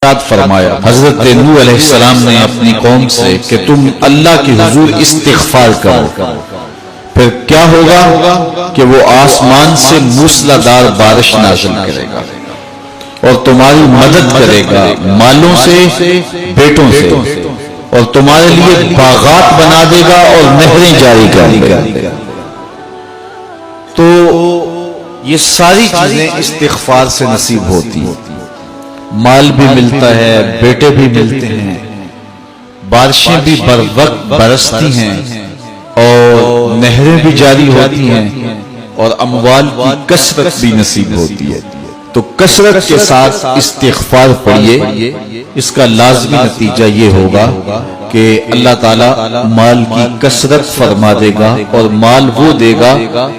فرمایا حضرت نوح علیہ السلام نے اپنی قوم سے کہ تم اللہ کی حضور استغفار کرو، پھر کیا ہوگا کہ وہ آسمان سے موسلادھار بارش نازل کرے گا اور تمہاری مدد کرے گا مالوں سے، بیٹوں سے، اور تمہارے لیے باغات بنا دے گا اور نہریں جاری کر دے گا۔ تو یہ ساری چیزیں استغفار سے نصیب ہوتی ہیں، مال بھی ملتا ہے، بیٹے بھی ملتے ہیں، بارشیں بھی بر وقت برستی ہیں اور نہریں بھی جاری ہوتی ہیں اور اموال کی کثرت بھی نصیب ہوتی ہے۔ تو کثرت کے ساتھ استغفار پڑھیے، اس کا لازمی نتیجہ یہ ہوگا کہ اللہ تعالیٰ مال کی کثرت فرما دے گا، اور مال وہ دے گا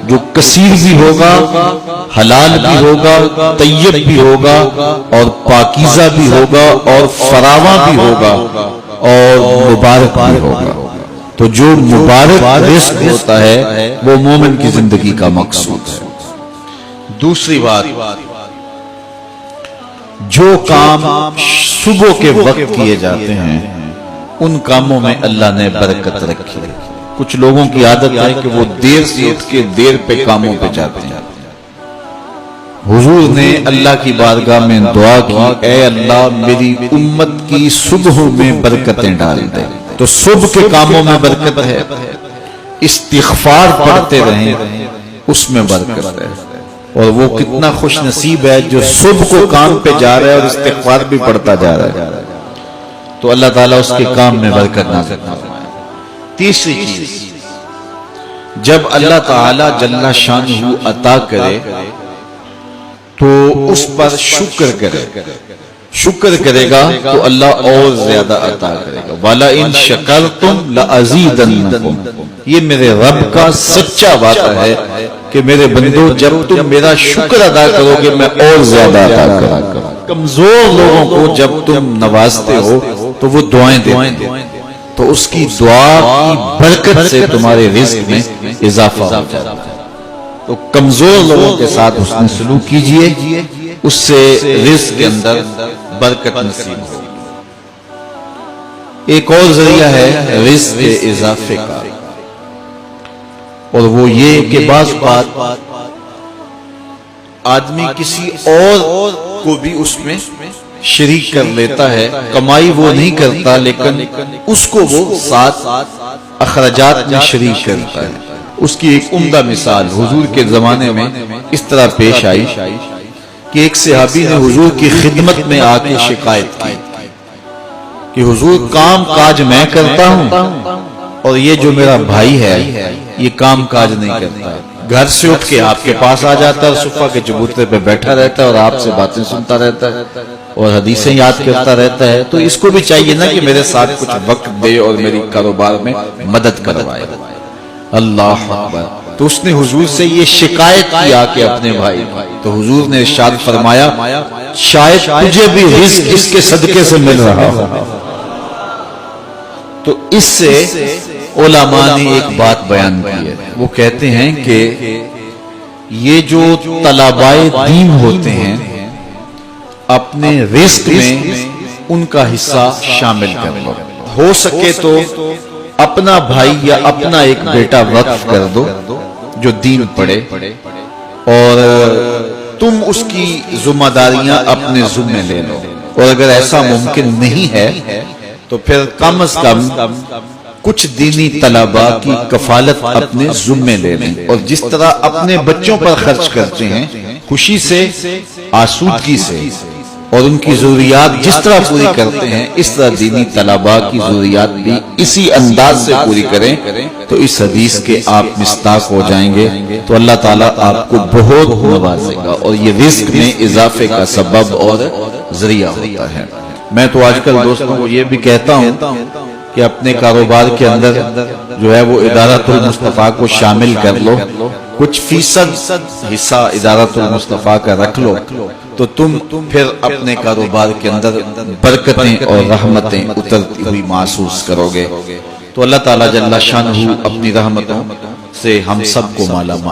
جو کثیر بھی ہوگا، حلال بھی ہوگا، طیب بھی ہوگا، اور پاکیزہ بھی ہوگا، اور فراواں بھی ہوگا، اور مبارک بھی ہوگا۔ تو جو مبارک رزق ہوتا ہے وہ مومن کی زندگی کا مقصود ہے۔ دوسری بات، جو کام صبح کے وقت کیے جاتے ہیں ان کاموں میں اللہ نے برکت رکھی ہے۔ کچھ لوگوں کی عادت ہے کہ وہ دیر سے اٹھ کے دیر پہ کاموں پہ جاتے ہیں۔ حضور نے اللہ کی بارگاہ میں دعا کی، اے اللہ میری امت کی صبحوں میں برکتیں ڈال دے۔ تو صبح کے کاموں میں برکت ہے، استغفار پڑھتے رہیں اس میں برکت ہے، اور وہ کتنا خوش نصیب ہے جو صبح کو کام پہ جا رہا ہے اور استغفار بھی پڑھتا جا رہا ہے۔ تو اللہ تعالیٰ اس کے کام میں برکت نازل فرمائے۔ تیسری چیز، جب اللہ تعالیٰ جل شانہ عطا کرے تو اس پر شکر کرے، شکر کرے گا تو اللہ اور زیادہ عطا کرے گا۔ وَلَئِن شَكَرْتُمْ لَأَزِيدَنَّكُمْ، یہ میرے رب کا سچا وعدہ ہے کہ میرے بندو جب تم میرا شکر ادا کرو گے میں اور زیادہ عطا کروں گا۔ کمزور لوگوں کو جب تم نوازتے ہو تو وہ دعائیں دیتے ہیں، تو اس کی دعا کی برکت سے تمہارے رزق میں اضافہ ہو جاتا ہے۔ تو کمزور لوگوں کے ساتھ حسن سلوک کیجئے، اس سے رزق کے اندر برکت نصیب ہو۔ ایک اور ذریعہ ہے رزق کے اضافے کا، اور وہ یہ کہ بعض بات آدمی کسی اور کو بھی اس میں شریک کر لیتا ہے، کمائی وہ نہیں کرتا لیکن اس کو وہ ساتھ اخراجات میں شریک کرتا ہے۔ اس کی ایک عمدہ مثال حضور کے زمانے میں اس طرح پیش آئی کہ ایک صحابی نے حضور کی خدمت میں آ کے شکایت کی کہ حضور کام کاج میں کرتا ہوں اور یہ جو میرا بھائی ہے یہ کام کاج نہیں کرتا، گھر سے اٹھ کے آپ کے پاس آ جاتا ہے اور صفحہ کے چبوترے پہ بیٹھا رہتا ہے اور آپ سے باتیں سنتا رہتا ہے اور حدیثیں یاد کرتا رہتا ہے، تو اس کو بھی چاہیے نا کہ میرے ساتھ کچھ وقت دے اور میری کاروبار میں مدد کروائے۔ اللہ اکبر۔ تو اس نے حضور سے یہ شکایت کیا کہ اپنے بھائی، تو حضور نے ارشاد فرمایا شاید تجھے بھی رزق اس کے صدقے سے مل رہا ہو۔ تو اس سے علماء نے ایک بات بیان کی ہے، وہ کہتے ہیں کہ یہ جو طلبائے دین ہوتے ہیں اپنے رزق میں ان کا حصہ شامل کر لو، ہو سکے تو اپنا بھائی یا اپنا ایک بیٹا وقف کر دو جو دین پڑھے، اور تم اس کی ذمہ داریاں اپنے ذمہ لے لو، اور اگر ایسا ممکن نہیں ہے تو پھر کم از کم کچھ دینی طلباء کی کفالت اپنے ذمہ لے لیں، اور جس طرح اپنے بچوں پر خرچ کرتے ہیں خوشی سے، آسودگی سے، اور ان کی ضروریات جس طرح پوری کرتے ہیں اس طرح دینی طلباء کی ضروریات بھی اسی انداز سے پوری کریں، تو اس حدیث کے آپ مصداق ہو جائیں گے، تو اللہ تعالیٰ آپ کو بہت نوازے گا، اور یہ رزق میں اضافے کا سبب اور ذریعہ ہوتا ہے۔ میں تو آج کل دوستوں کو یہ بھی کہتا ہوں کہ اپنے کاروبار کے اندر جو ہے وہ ادارۃ المصطفیٰ کو شامل کر لو، کچھ فیصد حصہ ادارۃ المصطفیٰ کا رکھ لو، تو تم پھر اپنے کاروبار کے اندر برکتیں اور رحمتیں اترتی ہوئی محسوس کرو گے۔ تو اللہ تعالیٰ جل شانہ اپنی رحمتوں سے ہم سب کو مالا مال